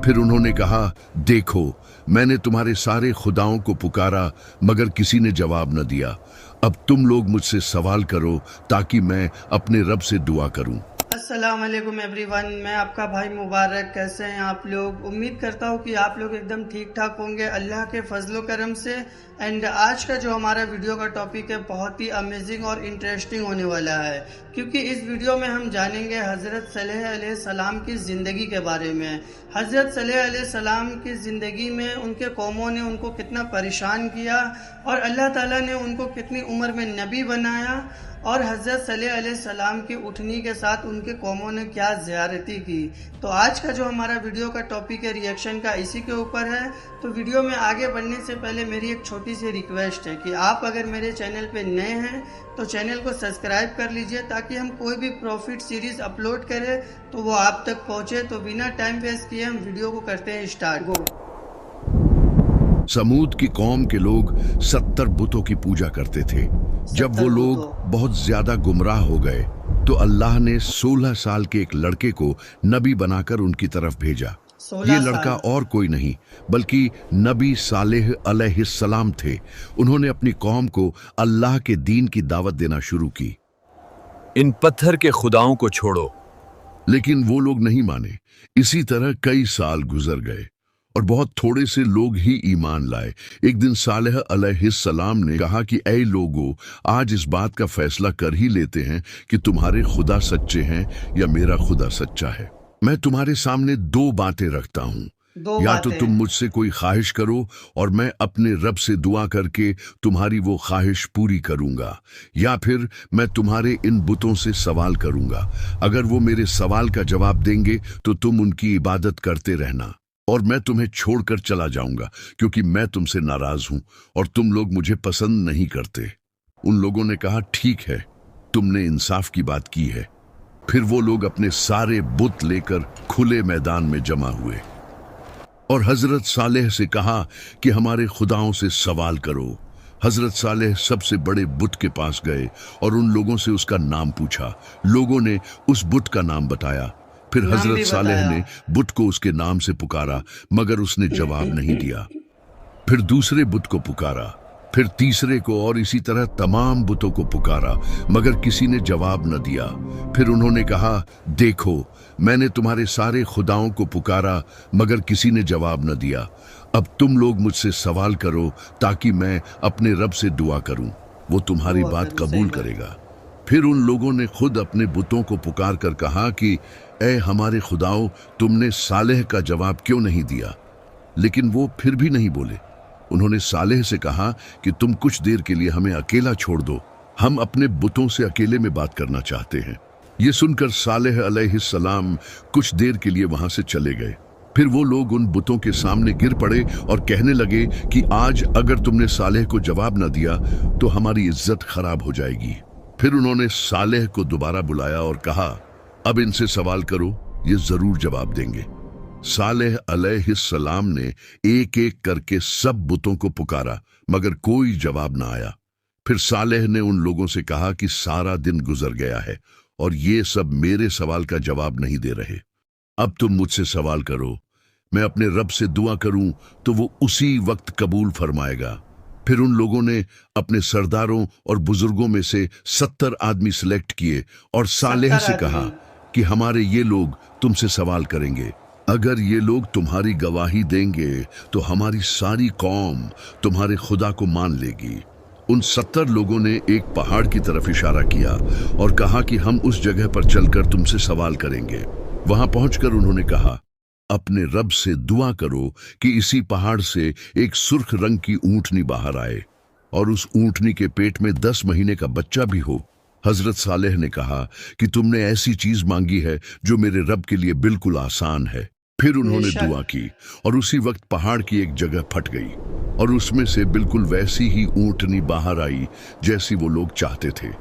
फिर उन्होंने कहा, देखो, मैंने तुम्हारे सारे खुदाओं को पुकारा मगर किसी ने जवाब न दिया। अब तुम लोग मुझसे सवाल करो ताकि मैं अपने रब से दुआ करूं। अस्सलाम वालेकुम एवरीवन, मैं आपका भाई मुबारक। कैसे हैं आप लोग? उम्मीद करता हूँ कि आप लोग एकदम ठीक ठाक होंगे अल्लाह के फजलो करम से। एंड आज का जो हमारा वीडियो का टॉपिक है बहुत ही अमेजिंग और इंटरेस्टिंग होने वाला है, क्योंकि इस वीडियो में हम जानेंगे हज़रत सलेह अलैहिस्सलाम की ज़िंदगी के बारे में। हज़रत सलेह अलैहिस्सलाम की ज़िंदगी में उनके कौमों ने उनको कितना परेशान किया और अल्लाह ताला ने उनको कितनी उम्र में नबी बनाया, और हज़रत सलेह अलैहिस्सलाम की उठनी के साथ उनके कौमों ने क्या ज़ियारती की। तो आज का जो हमारा वीडियो का टॉपिक है रिएक्शन का, इसी के ऊपर है। तो वीडियो में आगे बढ़ने से पहले मेरी एक छोटी सी रिक्वेस्ट है कि आप अगर मेरे चैनल पे नए हैं तो चैनल को सब्सक्राइब कर लीजिए, ताकि हम कोई भी प्रॉफिट सीरीज़ अपलोड करें तो वो आप तक पहुँचे। तो बिना टाइम वेस्ट किए हम वीडियो को करते हैं स्टार्ट। गो। समूद की कौम के लोग 70 बुतों की पूजा करते थे। जब वो लोग बहुत ज्यादा गुमराह हो गए तो अल्लाह ने 16 साल के एक लड़के को नबी बनाकर उनकी तरफ भेजा। ये लड़का और कोई नहीं बल्कि नबी सालेह अलैहिस्सलाम थे। उन्होंने अपनी कौम को अल्लाह के दीन की दावत देना शुरू की। इन पत्थर के खुदाओं को छोड़ो। लेकिन वो लोग नहीं माने। इसी तरह कई साल गुजर गए और बहुत थोड़े से लोग ही ईमान लाए। एक दिन सालेह अलैहिस्सलाम ने कहा कि ऐ लोगों, आज इस बात का फैसला कर ही लेते हैं कि तुम्हारे खुदा सच्चे हैं या मेरा खुदा सच्चा है। मैं तुम्हारे सामने दो बातें रखता हूँ। या तो तुम मुझसे कोई ख्वाहिश करो और मैं अपने रब से दुआ करके तुम्हारी वो ख्वाहिश पूरी करूंगा, या फिर मैं तुम्हारे इन बुतों से सवाल करूंगा। अगर वो मेरे सवाल का जवाब देंगे तो तुम उनकी इबादत करते रहना और मैं तुम्हें छोड़कर चला जाऊंगा, क्योंकि मैं तुमसे नाराज हूं और तुम लोग मुझे पसंद नहीं करते। उन लोगों ने कहा, ठीक है, तुमने इंसाफ की बात की है। फिर वो लोग अपने सारे बुत लेकर खुले मैदान में जमा हुए और हजरत सालेह से कहा कि हमारे खुदाओं से सवाल करो। हजरत सालेह सबसे बड़े बुत के पास गए और उन लोगों से उसका नाम पूछा। लोगों ने उस बुत का नाम बताया। फिर हजरत सालेह ने बुत को उसके नाम से पुकारा मगर उसने जवाब नहीं दिया। फिर दूसरे बुत को पुकारा, फिर तीसरे को, और इसी तरह तमाम बुतों को पुकारा मगर किसी ने जवाब न दिया। फिर उन्होंने कहा, देखो, मैंने तुम्हारे सारे खुदाओं को पुकारा मगर किसी ने जवाब न दिया। अब तुम लोग मुझसे सवाल करो ताकि मैं अपने रब से दुआ करूं, वो तुम्हारी बात कबूल करेगा। फिर उन लोगों ने खुद अपने बुतों को पुकार कर कहा कि ऐ हमारे खुदाओं, तुमने सालेह का जवाब क्यों नहीं दिया? लेकिन वो फिर भी नहीं बोले। उन्होंने सालेह से कहा कि तुम कुछ देर के लिए हमें अकेला छोड़ दो, हम अपने बुतों से अकेले में बात करना चाहते हैं। ये सुनकर सालेह अलैहिस्सलाम कुछ देर के लिए वहां से चले गए। फिर वो लोग उन बुतों के सामने गिर पड़े और कहने लगे कि आज अगर तुमने सालेह को जवाब न दिया तो हमारी इज्जत खराब हो जाएगी। फिर उन्होंने सालेह को दोबारा बुलाया और कहा, अब इनसे सवाल करो, ये जरूर जवाब देंगे। सालेह अलैहिस्सलाम ने एक एक करके सब बुतों को पुकारा मगर कोई जवाब ना आया। फिर सालेह ने उन लोगों से कहा कि सारा दिन गुजर गया है और ये सब मेरे सवाल का जवाब नहीं दे रहे। अब तुम मुझसे सवाल करो, मैं अपने रब से दुआ करूं तो वो उसी वक्त कबूल फरमाएगा। फिर उन लोगों ने अपने सरदारों और बुजुर्गों में से 70 आदमी सिलेक्ट किए और सालेह से कहा कि हमारे ये लोग तुमसे सवाल करेंगे। अगर ये लोग तुम्हारी गवाही देंगे तो हमारी सारी कौम तुम्हारे खुदा को मान लेगी। उन 70 लोगों ने एक पहाड़ की तरफ इशारा किया और कहा कि हम उस जगह पर चलकर तुमसे सवाल करेंगे। वहां पहुंचकर उन्होंने कहा, अपने रब से दुआ करो कि इसी पहाड़ से एक सुर्ख रंग की ऊंटनी बाहर आए और उस ऊंटनी के पेट में 10 महीने का बच्चा भी हो। हजरत सालेह ने कहा कि तुमने ऐसी चीज मांगी है जो मेरे रब के लिए बिल्कुल आसान है। फिर उन्होंने दुआ की और उसी वक्त पहाड़ की एक जगह फट गई और उसमें से बिल्कुल वैसी ही ऊंटनी बाहर आई जैसी वो लोग चाहते थे।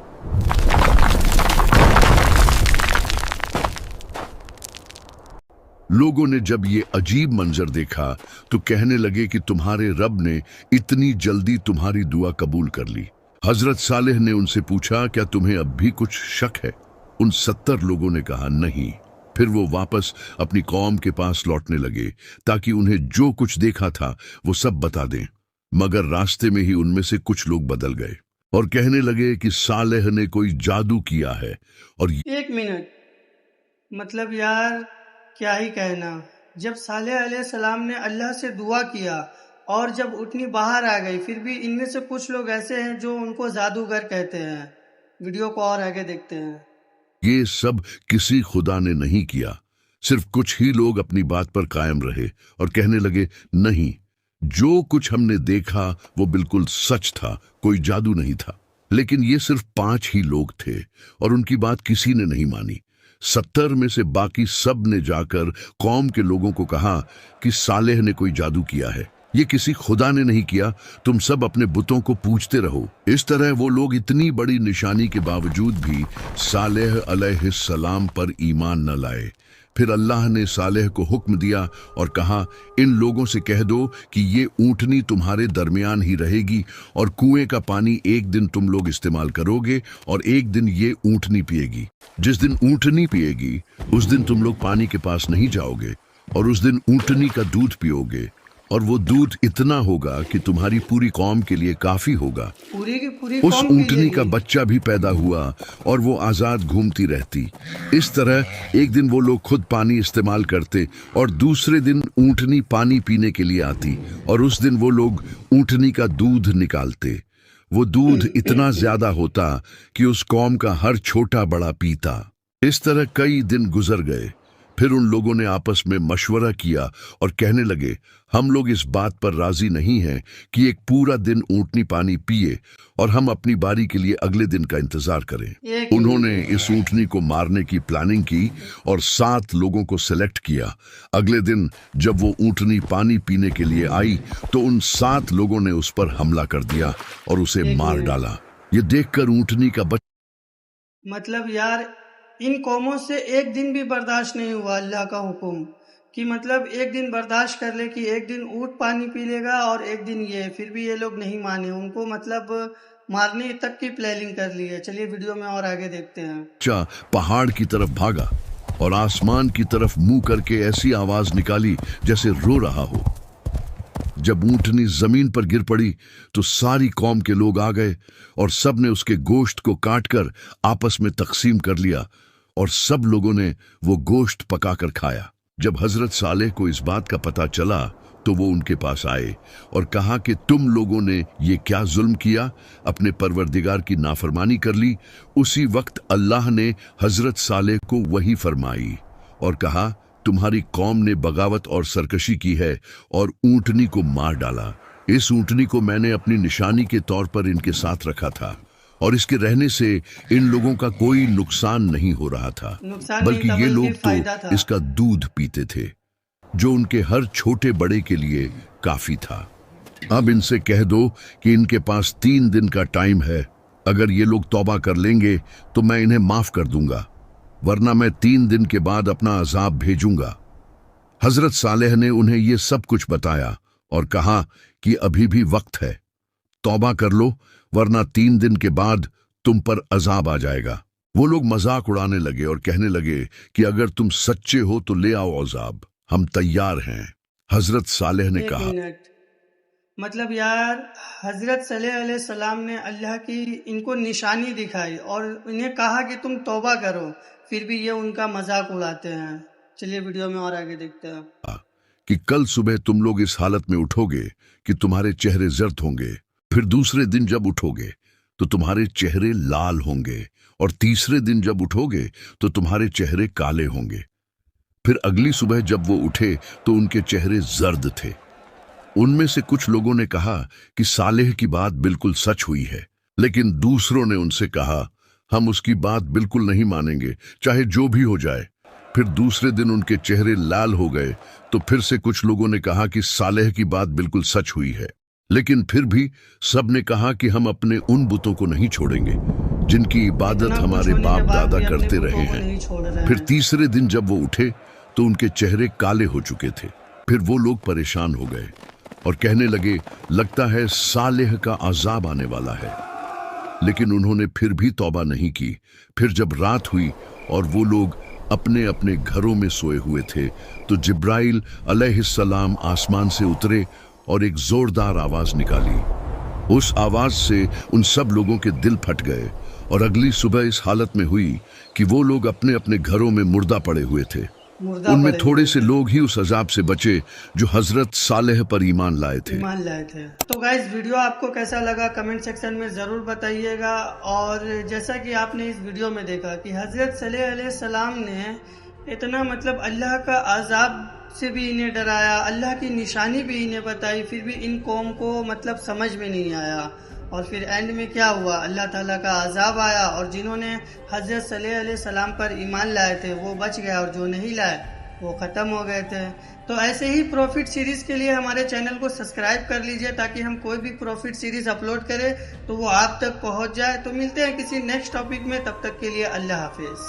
लोगों ने जब ये अजीब मंजर देखा तो कहने लगे कि तुम्हारे रब ने इतनी जल्दी तुम्हारी दुआ कबूल कर ली। हजरत सालेह ने उनसे पूछा, क्या तुम्हें अब भी कुछ शक है? उन 70 लोगों ने कहा, नहीं। फिर वो वापस अपनी कौम के पास लौटने लगे ताकि उन्हें जो कुछ देखा था वो सब बता दें। मगर रास्ते में ही उनमें से कुछ लोग बदल गए और कहने लगे कि सालेह ने कोई जादू किया है। और एक मिनट, मतलब यार क्या ही कहना। जब सालेह अलैहिस्सलाम ने अल्लाह से दुआ किया और जब उठनी बाहर आ गई, फिर भी इनमें से कुछ लोग ऐसे हैं जो उनको जादूगर कहते हैं। वीडियो को और आगे देखते हैं। ये सब किसी खुदा ने नहीं किया, सिर्फ कुछ ही लोग अपनी बात पर कायम रहे और कहने लगे, नहीं, जो कुछ हमने देखा वो बिल्कुल सच था, कोई जादू नहीं था। लेकिन ये सिर्फ 5 ही लोग थे और उनकी बात किसी ने नहीं मानी। 70 में से बाकी सब ने जाकर कौम के लोगों को कहा कि सालेह ने कोई जादू किया है, ये किसी खुदा ने नहीं किया, तुम सब अपने बुतों को पूजते रहो। इस तरह वो लोग इतनी बड़ी निशानी के बावजूद भी सालेह अलैहिस्सलाम पर ईमान न लाए। फिर अल्लाह ने सालेह को हुक्म दिया और कहा, इन लोगों से कह दो कि ये ऊँटनी तुम्हारे दरमियान ही रहेगी और कुएं का पानी एक दिन तुम लोग इस्तेमाल करोगे और एक दिन ये ऊँटनी पिएगी। जिस दिन ऊँटनी पिएगी उस दिन तुम लोग पानी के पास नहीं जाओगे और उस दिन ऊँटनी का दूध पियोगे और वो दूध इतना होगा कि तुम्हारी पूरी कौम के लिए काफी होगा। पूरी की पूरी उस कौम ऊँटनी का पिएगी। बच्चा भी पैदा हुआ और वो आजाद घूमती रहती। इस तरह एक दिन वो लोग खुद पानी इस्तेमाल करते और दूसरे दिन ऊँटनी पानी पीने के लिए आती और उस दिन वो लोग ऊँटनी का दूध निकालते। वो दूध इतना ज्यादा होता कि उस कौम का हर छोटा बड़ा पीता। इस तरह कई दिन गुजर गए। फिर उन लोगों ने आपस में मशवरा किया और कहने लगे, हम लोग इस बात पर राजी नहीं हैं कि एक पूरा दिन ऊँटनी पानी पिए और हम अपनी बारी के लिए अगले दिन का इंतजार करें। उन्होंने इस ऊँटनी को मारने की प्लानिंग की और 7 लोगों को सिलेक्ट किया। अगले दिन जब वो ऊँटनी पानी पीने के लिए आई तो उन 7 लोगों ने उस पर हमला कर दिया और उसे मार डाला। ये देखकर ऊँटनी का बच्चा, मतलब यार इन कौमों से एक दिन भी बर्दाश्त नहीं हुआ अल्लाह का हुक्म कि मतलब एक दिन बर्दाश्त कर ले कि एक दिन ऊँट पानी पी लेगा और एक दिन ये, फिर भी ये लोग नहीं माने। उनको मतलब मारने तक की प्लानिंग कर ली है। चलिए वीडियो में और आगे देखते हैं। पहाड़ की तरफ भागा और आसमान की तरफ मुंह करके ऐसी आवाज निकाली जैसे रो रहा हो। जब ऊँटनी जमीन पर गिर पड़ी तो सारी कौम के लोग आ गए और सब ने उसके गोश्त को काटकर आपस में तकसीम कर लिया और सब लोगों ने वो गोश्त पकाकर खाया। जब हजरत सालेह को इस बात का पता चला तो वो उनके पास आए और कहा कि तुम लोगों ने ये क्या जुल्म किया, अपने परवरदिगार की नाफरमानी कर ली। उसी वक्त अल्लाह ने हजरत सालेह को वही फरमाई और कहा, तुम्हारी कौम ने बगावत और सरकशी की है और ऊँटनी को मार डाला। इस ऊँटनी को मैंने अपनी निशानी के तौर पर इनके साथ रखा था और इसके रहने से इन लोगों का कोई नुकसान नहीं हो रहा था, बल्कि ये लोग तो इसका दूध पीते थे जो उनके हर छोटे बड़े के लिए काफी था। अब इनसे कह दो कि इनके पास 3 दिन का टाइम है। अगर ये लोग तौबा कर लेंगे तो मैं इन्हें माफ कर दूंगा, वरना मैं 3 दिन के बाद अपना अजाब भेजूंगा। हजरत सालेह ने उन्हें ये सब कुछ बताया और कहा कि अभी भी वक्त है, तौबा कर लो, वरना 3 दिन के बाद तुम पर अजाब आ जाएगा। वो लोग मजाक उड़ाने लगे और कहने लगे कि अगर तुम सच्चे हो तो ले आओ अजाब, हम तैयार हैं। हजरत सालेह ने कहा, मतलब यार हजरत सल्लल्लाहु अलैहि वसल्लम ने अल्लाह की इनको निशानी दिखाई और इन्हें कहा कि तुम तौबा करो, फिर भी ये उनका मजाक उड़ाते हैं। चलिए वीडियो में और आगे देखते हैं। कि कल सुबह तुम लोग इस हालत में उठोगे कि तुम्हारे चेहरे जर्द होंगे, फिर दूसरे दिन जब उठोगे तो तुम्हारे चेहरे लाल होंगे और तीसरे दिन जब उठोगे तो तुम्हारे चेहरे काले होंगे। फिर अगली सुबह जब वो उठे तो उनके चेहरे जर्द थे। उनमें से कुछ लोगों ने कहा कि सालेह की बात बिल्कुल सच हुई है, लेकिन दूसरों ने उनसे कहा, हम उसकी बात बिल्कुल नहीं मानेंगे, चाहे जो भी हो जाए। फिर दूसरे दिन उनके चेहरे लाल हो गए तो फिर से कुछ लोगों ने कहा कि सालेह की बात बिल्कुल सच हुई है, लेकिन फिर भी सब ने कहा कि हम अपने उन बुतों को नहीं छोड़ेंगे जिनकी इबादत हमारे बाप दादा करते रहे हैं। फिर तीसरे दिन जब वो उठे तो उनके चेहरे काले हो चुके थे। फिर वो लोग परेशान हो गए और कहने लगे, लगता है सालेह का अजाब आने वाला है। लेकिन उन्होंने फिर भी तौबा नहीं की। फिर जब रात हुई और वो लोग अपने अपने घरों में सोए हुए थे तो जिब्राइल अलैहिस्सलाम आसमान से उतरे और एक जोरदार आवाज निकाली। उस आवाज से उन सब लोगों के दिल फट गए और अगली सुबह इस हालत में हुई कि वो लोग अपने अपने घरों में मुर्दा पड़े हुए थे। उनमें थोड़े से लोग ही उस अजाब से बचे जो हजरत सालेह पर ईमान लाए थे। तो गाइस, वीडियो आपको कैसा लगा कमेंट सेक्शन में ज़रूर बताइएगा। और जैसा कि आपने इस वीडियो में देखा कि हजरत सलेह अलैहिस्सलाम ने इतना मतलब अल्लाह का अजाब से भी इन्हें डराया, अल्लाह की निशानी भी इन्हें बताई, फिर भी इन कौम को मतलब समझ में नहीं आया। और फिर एंड में क्या हुआ, अल्लाह ताला का अजाब आया और जिन्होंने हजरत सलेह अलैहिस्सलाम पर ईमान लाए थे वो बच गए और जो नहीं लाए वो ख़त्म हो गए थे। तो ऐसे ही प्रॉफिट सीरीज़ के लिए हमारे चैनल को सब्सक्राइब कर लीजिए ताकि हम कोई भी प्रॉफिट सीरीज़ अपलोड करें तो वो आप तक पहुंच जाए। तो मिलते हैं किसी नेक्स्ट टॉपिक में, तब तक के लिए अल्लाह हाफिज़।